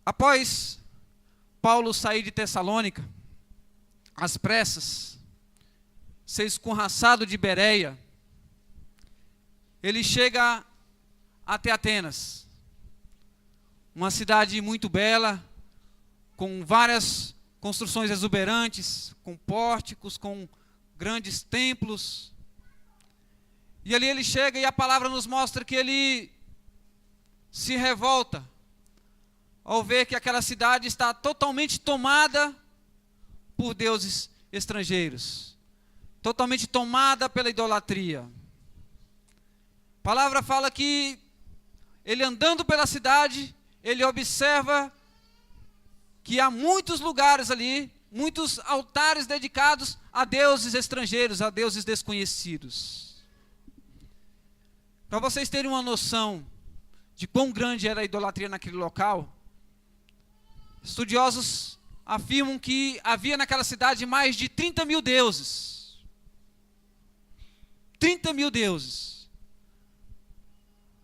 Após Paulo sair de Tessalônica, às pressas, ser escorraçado de Bereia, ele chega até Atenas, uma cidade muito bela, com várias construções exuberantes, com pórticos, com grandes templos. E ali ele chega e a palavra nos mostra que ele se revolta ao ver que aquela cidade está totalmente tomada por deuses estrangeiros, totalmente tomada pela idolatria. A palavra fala que ele andando pela cidade, ele observa que há muitos lugares ali, muitos altares dedicados a deuses estrangeiros, a deuses desconhecidos. Para vocês terem uma noção de quão grande era a idolatria naquele local, estudiosos afirmam que havia naquela cidade mais de 30 mil deuses. 30 mil deuses.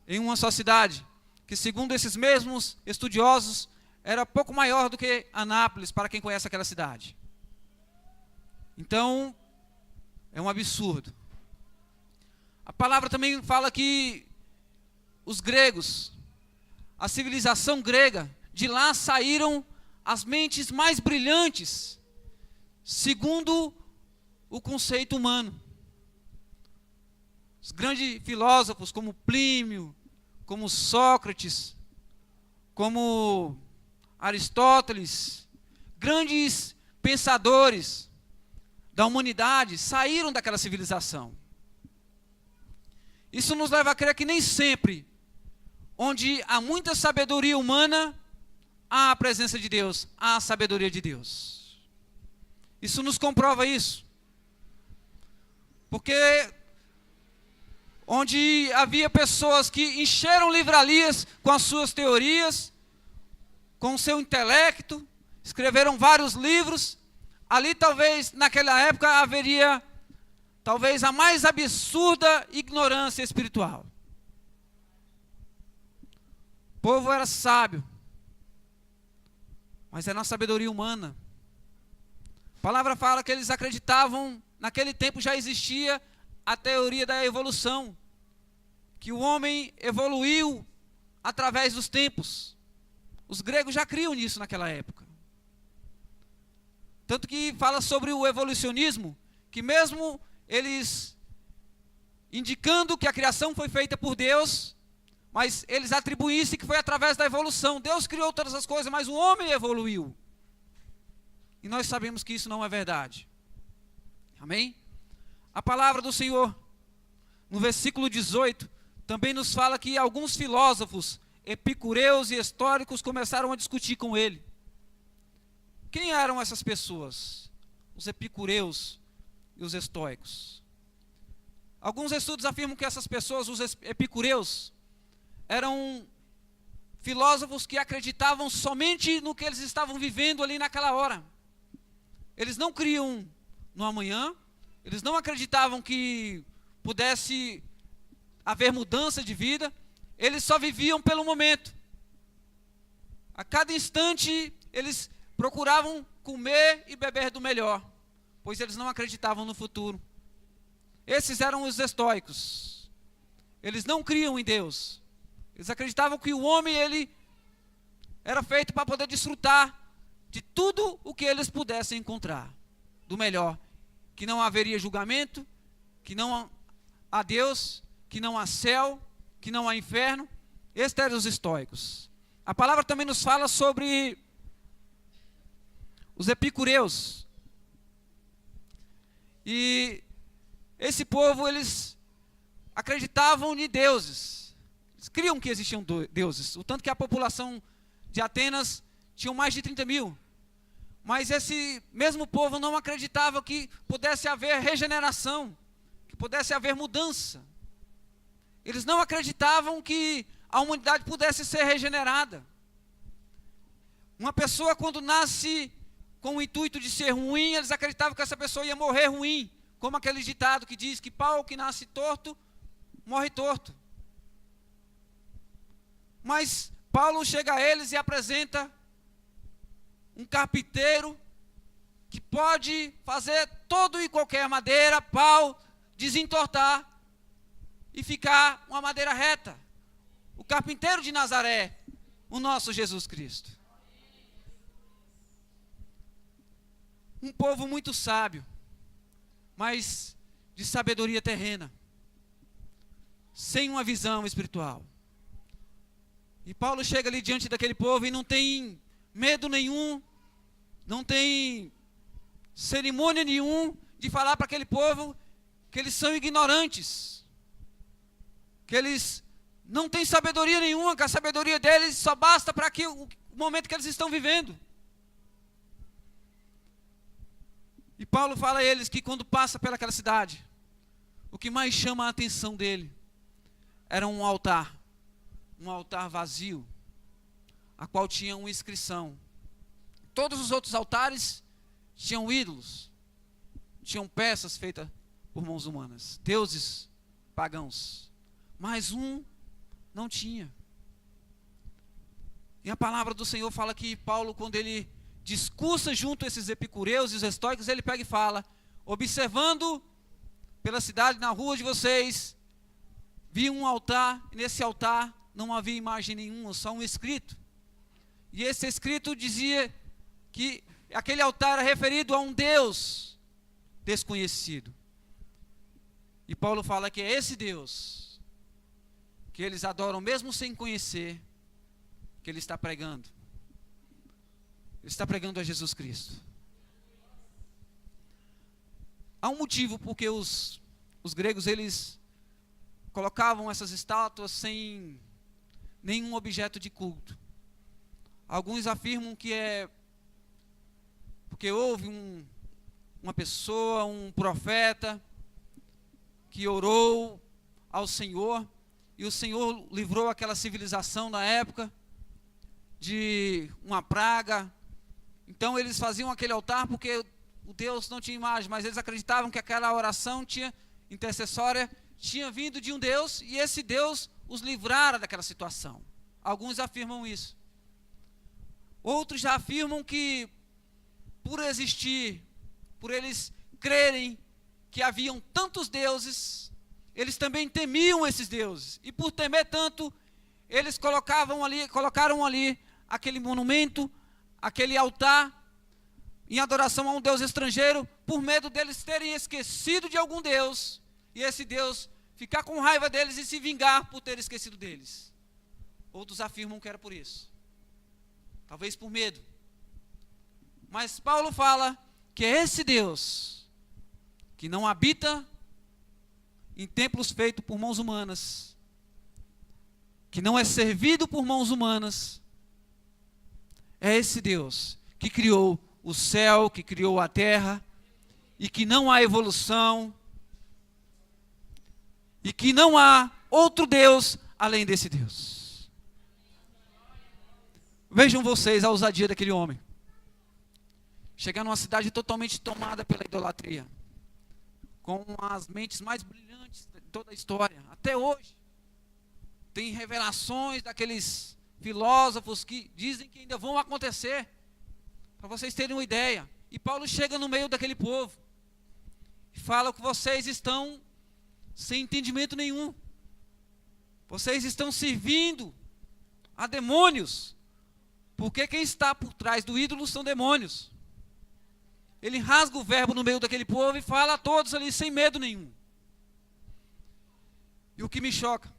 Em uma só cidade, que segundo esses mesmos estudiosos, era pouco maior do que Anápolis, para quem conhece aquela cidade. Então, é um absurdo. A palavra também fala que os gregos, a civilização grega, de lá saíram as mentes mais brilhantes, segundo o conceito humano. Os grandes filósofos como Plínio, como Sócrates, como Aristóteles, grandes pensadores da humanidade saíram daquela civilização. Isso nos leva a crer que nem sempre, onde há muita sabedoria humana, há a presença de Deus, há a sabedoria de Deus. Isso nos comprova isso. Porque onde havia pessoas que encheram livrarias com as suas teorias, com o seu intelecto, escreveram vários livros, ali talvez naquela época haveria talvez a mais absurda ignorância espiritual. O povo era sábio, mas era uma sabedoria humana. A palavra fala que eles acreditavam, naquele tempo já existia a teoria da evolução, que o homem evoluiu através dos tempos. Os gregos já criam nisso naquela época. Tanto que fala sobre o evolucionismo, que mesmo eles indicando que a criação foi feita por Deus, mas eles atribuíssem que foi através da evolução. Deus criou todas as coisas, mas o homem evoluiu. E nós sabemos que isso não é verdade. Amém? A palavra do Senhor, no versículo 18, também nos fala que alguns filósofos, epicureus e históricos, começaram a discutir com ele. Quem eram essas pessoas? Os epicureus e os estoicos. Alguns estudos afirmam que essas pessoas, os epicureus, eram filósofos que acreditavam somente no que eles estavam vivendo ali naquela hora. Eles não criam no amanhã, eles não acreditavam que pudesse haver mudança de vida, eles só viviam pelo momento. A cada instante eles procuravam comer e beber do melhor, pois eles não acreditavam no futuro. Esses eram os estoicos. Eles não criam em Deus. Eles acreditavam que o homem ele era feito para poder desfrutar de tudo o que eles pudessem encontrar, do melhor, que não haveria julgamento, que não há Deus, que não há céu, que não há inferno. Estes eram os estoicos. A palavra também nos fala sobre os epicureus. E esse povo, eles acreditavam em deuses. Eles criam que existiam deuses. O tanto que a população de Atenas tinha mais de 30 mil. Mas esse mesmo povo não acreditava que pudesse haver regeneração, que pudesse haver mudança. Eles não acreditavam que a humanidade pudesse ser regenerada. Uma pessoa, quando nasce com o intuito de ser ruim, eles acreditavam que essa pessoa ia morrer ruim. Como aquele ditado que diz que pau que nasce torto, morre torto. Mas Paulo chega a eles e apresenta um carpinteiro que pode fazer todo e qualquer madeira, pau, desentortar e ficar uma madeira reta. O carpinteiro de Nazaré, o nosso Jesus Cristo. Um povo muito sábio, mas de sabedoria terrena, sem uma visão espiritual. E Paulo chega ali diante daquele povo e não tem medo nenhum, não tem cerimônia nenhum de falar para aquele povo que eles são ignorantes, que eles não têm sabedoria nenhuma, que a sabedoria deles só basta para o momento que eles estão vivendo. E Paulo fala a eles que quando passa pelaquela cidade, o que mais chama a atenção dele era um altar vazio, a qual tinha uma inscrição. Todos os outros altares tinham ídolos, tinham peças feitas por mãos humanas, deuses pagãos, mas um não tinha. E a palavra do Senhor fala que Paulo, quando ele discursa junto a esses epicureus e os estoicos, ele pega e fala: observando pela cidade, na rua de vocês, vi um altar, e nesse altar não havia imagem nenhuma, só um escrito. E esse escrito dizia que aquele altar era referido a um Deus desconhecido. E Paulo fala que é esse Deus que eles adoram mesmo sem conhecer, que ele está pregando. Ele está pregando a Jesus Cristo. Há um motivo porque os gregos, eles colocavam essas estátuas sem nenhum objeto de culto. Alguns afirmam que é porque houve uma pessoa, um profeta, que orou ao Senhor, e o Senhor livrou aquela civilização na época de uma praga. Então eles faziam aquele altar porque o Deus não tinha imagem, mas eles acreditavam que aquela oração intercessória tinha vindo de um Deus, e esse Deus os livrara daquela situação. Alguns afirmam isso. Outros já afirmam que por eles crerem que haviam tantos deuses, eles também temiam esses deuses, e por temer tanto, eles colocaram ali aquele monumento, aquele altar, em adoração a um Deus estrangeiro, por medo deles terem esquecido de algum Deus, e esse Deus ficar com raiva deles e se vingar por ter esquecido deles. Outros afirmam que era por isso, talvez por medo. Mas Paulo fala que é esse Deus que não habita em templos feitos por mãos humanas, que não é servido por mãos humanas, é esse Deus que criou o céu, que criou a terra, e que não há evolução, e que não há outro Deus além desse Deus. Vejam vocês a ousadia daquele homem. Chegar numa cidade totalmente tomada pela idolatria, com as mentes mais brilhantes de toda a história, até hoje. Tem revelações daqueles filósofos que dizem que ainda vão acontecer, para vocês terem uma ideia. E Paulo chega no meio daquele povo e fala que vocês estão sem entendimento nenhum, vocês estão servindo a demônios, porque quem está por trás do ídolo são demônios. Ele rasga o verbo no meio daquele povo e fala a todos ali sem medo nenhum. E o que me choca,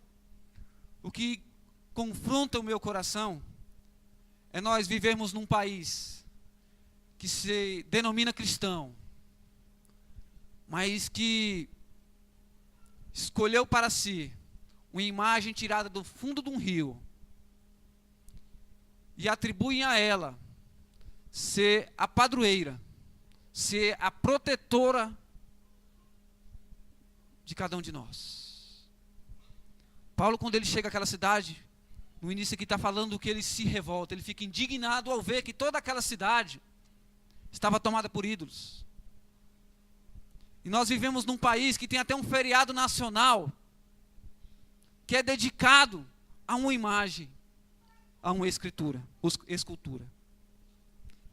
o que confronta o meu coração, é nós vivermos num país que se denomina cristão, mas que escolheu para si uma imagem tirada do fundo de um rio e atribuem a ela ser a padroeira, ser a protetora de cada um de nós. Paulo, quando ele chega àquela cidade, no início aqui está falando que ele se revolta, ele fica indignado ao ver que toda aquela cidade estava tomada por ídolos. E nós vivemos num país que tem até um feriado nacional, que é dedicado a uma imagem, a uma escultura.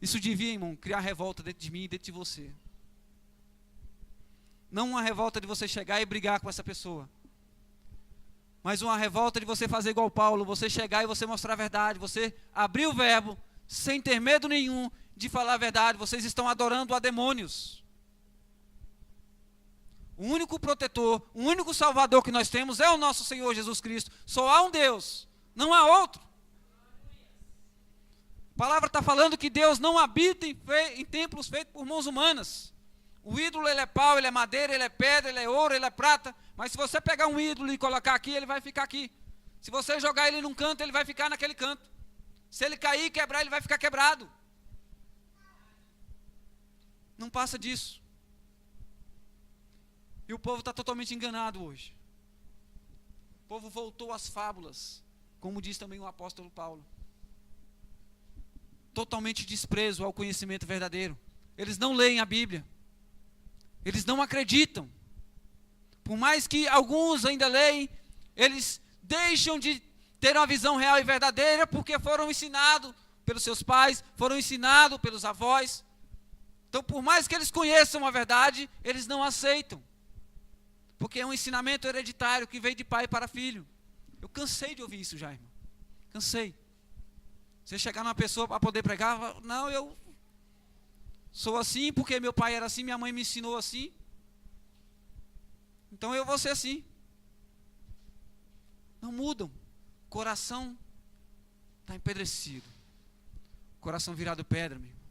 Isso devia, irmão, criar revolta dentro de mim e dentro de você. Não uma revolta de você chegar e brigar com essa pessoa, mas uma revolta de você fazer igual Paulo, você chegar e você mostrar a verdade, você abrir o verbo, sem ter medo nenhum de falar a verdade. Vocês estão adorando a demônios. O único protetor, o único salvador que nós temos é o nosso Senhor Jesus Cristo. Só há um Deus, não há outro. A palavra está falando que Deus não habita em templos feitos por mãos humanas. O ídolo, ele é pau, ele é madeira, ele é pedra, ele é ouro, ele é prata. Mas se você pegar um ídolo e colocar aqui, ele vai ficar aqui. Se você jogar ele num canto, ele vai ficar naquele canto. Se ele cair e quebrar, ele vai ficar quebrado. Não passa disso. E o povo está totalmente enganado hoje. O povo voltou às fábulas, como diz também o apóstolo Paulo. Totalmente desprezo ao conhecimento verdadeiro. Eles não leem a Bíblia. Eles não acreditam. Por mais que alguns ainda leem, eles deixam de ter uma visão real e verdadeira porque foram ensinados pelos seus pais, foram ensinados pelos avós. Então, por mais que eles conheçam a verdade, eles não aceitam. Porque é um ensinamento hereditário que veio de pai para filho. Eu cansei de ouvir isso já, irmão. Cansei. Você chegar numa pessoa para poder pregar, não, eu sou assim porque meu pai era assim, minha mãe me ensinou assim. Então eu vou ser assim. Não mudam. O coração está empedrecido. O coração virado pedra, meu irmão.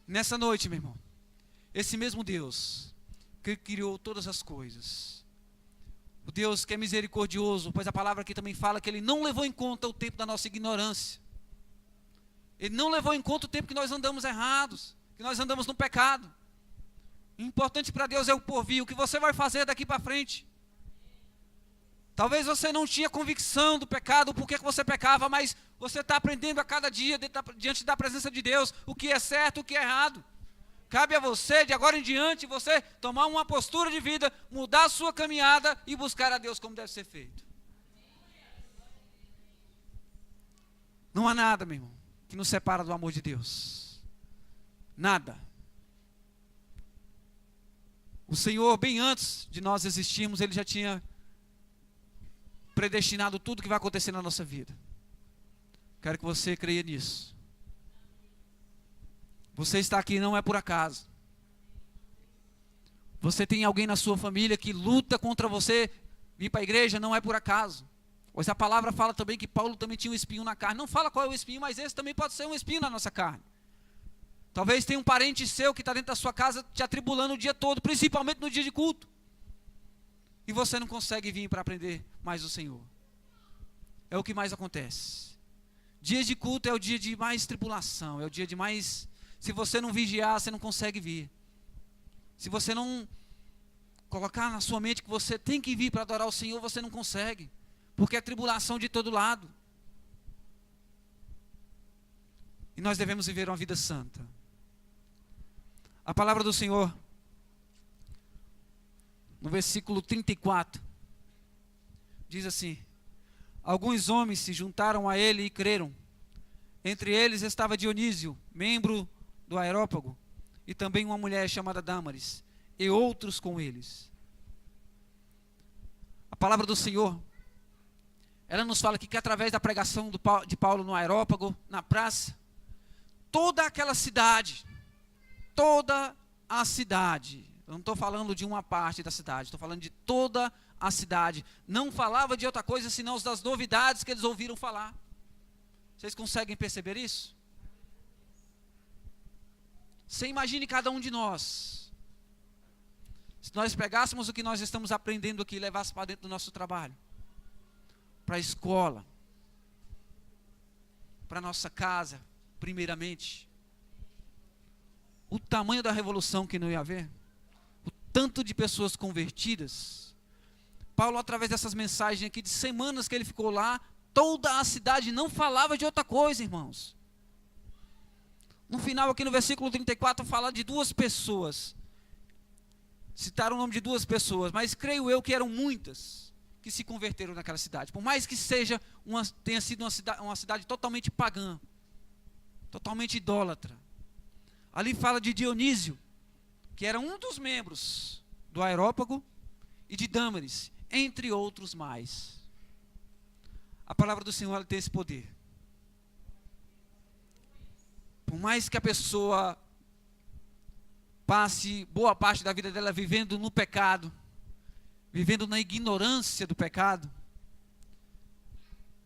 Nessa noite, meu irmão, esse mesmo Deus que criou todas as coisas, o Deus que é misericordioso, pois a palavra aqui também fala que Ele não levou em conta o tempo da nossa ignorância. Ele não levou em conta o tempo que nós andamos errados, que nós andamos no pecado. O importante para Deus é o porvir, o que você vai fazer daqui para frente. Talvez você não tinha convicção do pecado, por que você pecava, mas você está aprendendo a cada dia, diante da presença de Deus, o que é certo, o que é errado. Cabe a você, de agora em diante, você tomar uma postura de vida, mudar a sua caminhada e buscar a Deus como deve ser feito. Não há nada, meu irmão, que nos separa do amor de Deus. Nada. O Senhor, bem antes de nós existirmos, Ele já tinha predestinado tudo que vai acontecer na nossa vida. Quero que você creia nisso. Você está aqui não é por acaso. Você tem alguém na sua família que luta contra você vir para a igreja, não é por acaso. Pois a palavra fala também que Paulo também tinha um espinho na carne. Não fala qual é o espinho, mas esse também pode ser um espinho na nossa carne. Talvez tenha um parente seu que está dentro da sua casa te atribulando o dia todo, principalmente no dia de culto. E você não consegue vir para aprender mais do Senhor. É o que mais acontece. Dias de culto é o dia de mais tribulação, é o dia de mais... Se você não vigiar, você não consegue vir. Se você não colocar na sua mente que você tem que vir para adorar o Senhor, você não consegue. Porque é tribulação de todo lado. E nós devemos viver uma vida santa. A palavra do Senhor, no versículo 34, diz assim: alguns homens se juntaram a ele e creram. Entre eles estava Dionísio, membro do Areópago, e também uma mulher chamada Dâmaris, e outros com eles. A palavra do Senhor, ela nos fala que através da pregação de Paulo no Areópago, na praça, toda aquela cidade, toda a cidade, eu não estou falando de uma parte da cidade, estou falando de toda a cidade, não falava de outra coisa senão das novidades que eles ouviram falar. Vocês conseguem perceber isso? Você imagine cada um de nós, se nós pegássemos o que nós estamos aprendendo aqui e levássemos para dentro do nosso trabalho, para a escola, para a nossa casa, primeiramente, o tamanho da revolução que não ia haver, o tanto de pessoas convertidas. Paulo, através dessas mensagens aqui, de semanas que ele ficou lá, toda a cidade não falava de outra coisa, irmãos. No final, aqui no versículo 34, fala de duas pessoas. Citaram o nome de duas pessoas, mas creio eu que eram muitas que se converteram naquela cidade. Por mais que tenha sido uma cidade totalmente pagã. totalmente idólatra. Ali fala de Dionísio, que era um dos membros do Areópago, e de Dâmaris, entre outros mais. A palavra do Senhor, ela tem esse poder. Por mais que a pessoa passe boa parte da vida dela vivendo no pecado, vivendo na ignorância do pecado,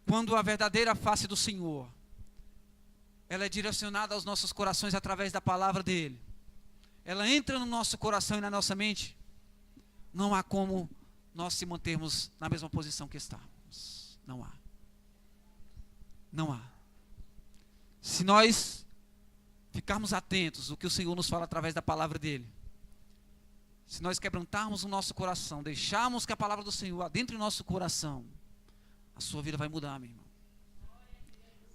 quando a verdadeira face do Senhor, ela é direcionada aos nossos corações através da palavra dele, ela entra no nosso coração e na nossa mente, não há como nós se mantermos na mesma posição que estávamos. Não há. Não há. Se nós ficarmos atentos ao que o Senhor nos fala através da palavra dele, se nós quebrantarmos o nosso coração, deixarmos que a palavra do Senhor adentre em nosso coração, a sua vida vai mudar, meu irmão.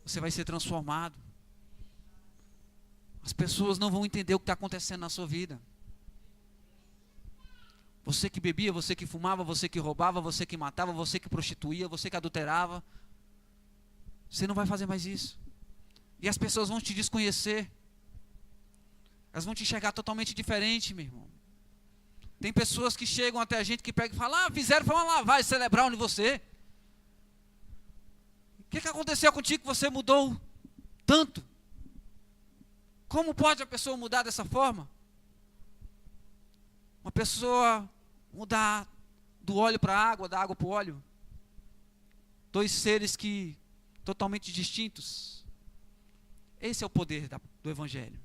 Você vai ser transformado. As pessoas não vão entender o que está acontecendo na sua vida. Você que bebia, você que fumava, você que roubava, você que matava, você que prostituía, você que adulterava, você não vai fazer mais isso. E as pessoas vão te desconhecer. Elas vão te enxergar totalmente diferente, meu irmão. Tem pessoas que chegam até a gente que pegam e falam: fizeram foi uma lavagem cerebral em você. O que aconteceu contigo que você mudou tanto? Como pode a pessoa mudar dessa forma? Uma pessoa mudar do óleo para a água, da água para o óleo. Dois seres que totalmente distintos. Esse é o poder do Evangelho.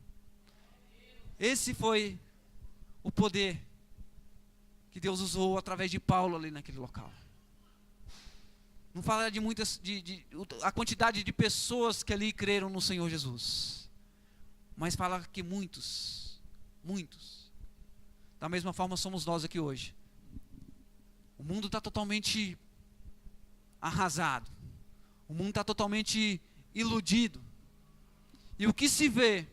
Esse foi o poder que Deus usou através de Paulo ali naquele local. Não fala de muitas, a quantidade de pessoas que ali creram no Senhor Jesus, mas fala que muitos. Da mesma forma somos nós aqui hoje. O mundo está totalmente arrasado. O mundo está totalmente iludido. E o que se vê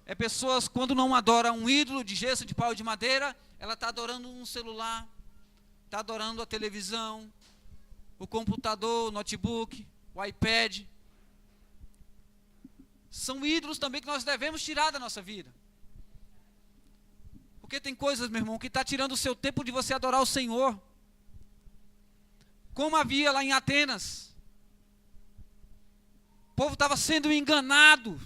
é pessoas, quando não adoram um ídolo de gesso, de pau e de madeira, ela está adorando um celular, está adorando a televisão, o computador, o notebook, o iPad. São ídolos também que nós devemos tirar da nossa vida. Porque tem coisas, meu irmão, que está tirando o seu tempo de você adorar o Senhor. Como havia lá em Atenas. O povo estava sendo enganado.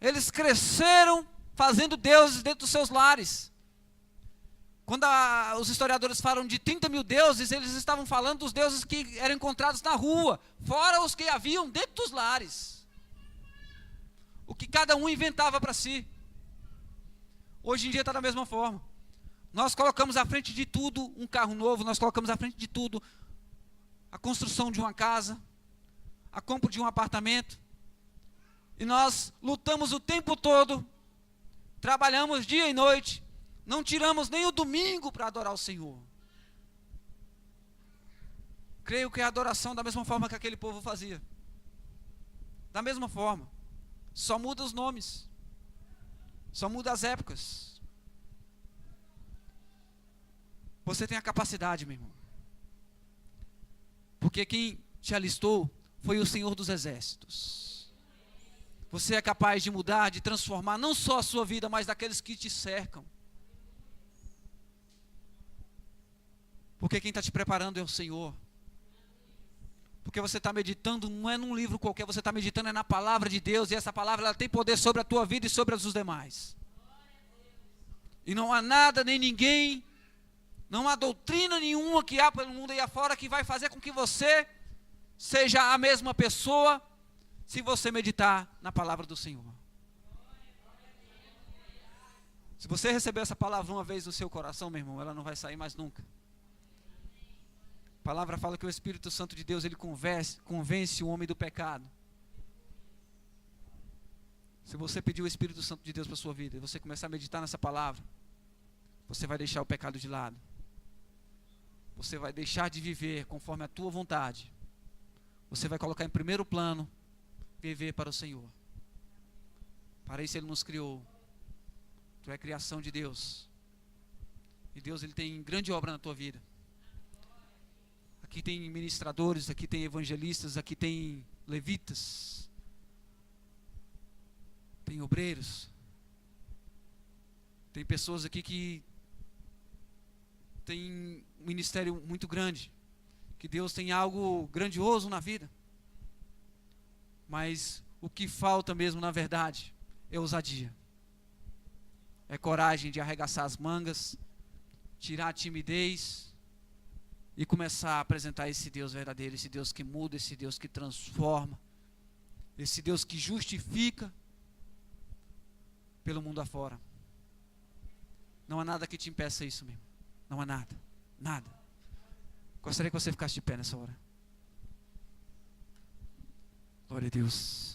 Eles cresceram fazendo deuses dentro dos seus lares. Quando os historiadores falam de 30 mil deuses, eles estavam falando dos deuses que eram encontrados na rua, fora os que haviam dentro dos lares. O que cada um inventava para si. Hoje em dia está da mesma forma. Nós colocamos à frente de tudo um carro novo, nós colocamos à frente de tudo a construção de uma casa, a compra de um apartamento. E nós lutamos o tempo todo, trabalhamos dia e noite, não tiramos nem o domingo para adorar o Senhor. Creio que é a adoração da mesma forma que aquele povo fazia. Da mesma forma. Só muda os nomes. Só muda as épocas. Você tem a capacidade, meu irmão. Porque quem te alistou foi o Senhor dos Exércitos. Você é capaz de mudar, de transformar não só a sua vida, mas daqueles que te cercam. Porque quem está te preparando é o Senhor. Porque você está meditando, não é num livro qualquer, você está meditando é na palavra de Deus, e essa palavra ela tem poder sobre a tua vida e sobre as dos demais. E não há nada, nem ninguém, não há doutrina nenhuma que há pelo mundo aí afora que vai fazer com que você seja a mesma pessoa, se você meditar na palavra do Senhor. Se você receber essa palavra uma vez no seu coração, meu irmão, ela não vai sair mais nunca. A palavra fala que o Espírito Santo de Deus, ele convence o homem do pecado. Se você pedir o Espírito Santo de Deus para a sua vida, e você começar a meditar nessa palavra, você vai deixar o pecado de lado. Você vai deixar de viver conforme a tua vontade. Você vai colocar em primeiro plano, viver para o Senhor. Para isso Ele nos criou. Tu é a criação de Deus. E Deus, Ele tem grande obra na tua vida. Aqui tem ministradores, aqui tem evangelistas, aqui tem levitas. tem obreiros, tem pessoas aqui que tem um ministério muito grande, que Deus tem algo grandioso na vida, mas o que falta mesmo na verdade é ousadia, é coragem de arregaçar as mangas, tirar a timidez e começar a apresentar esse Deus verdadeiro, esse Deus que muda, esse Deus que transforma, esse Deus que justifica pelo mundo afora. Não há nada que te impeça isso mesmo. Não há nada. Nada. Gostaria que você ficasse de pé nessa hora. Glória a Deus.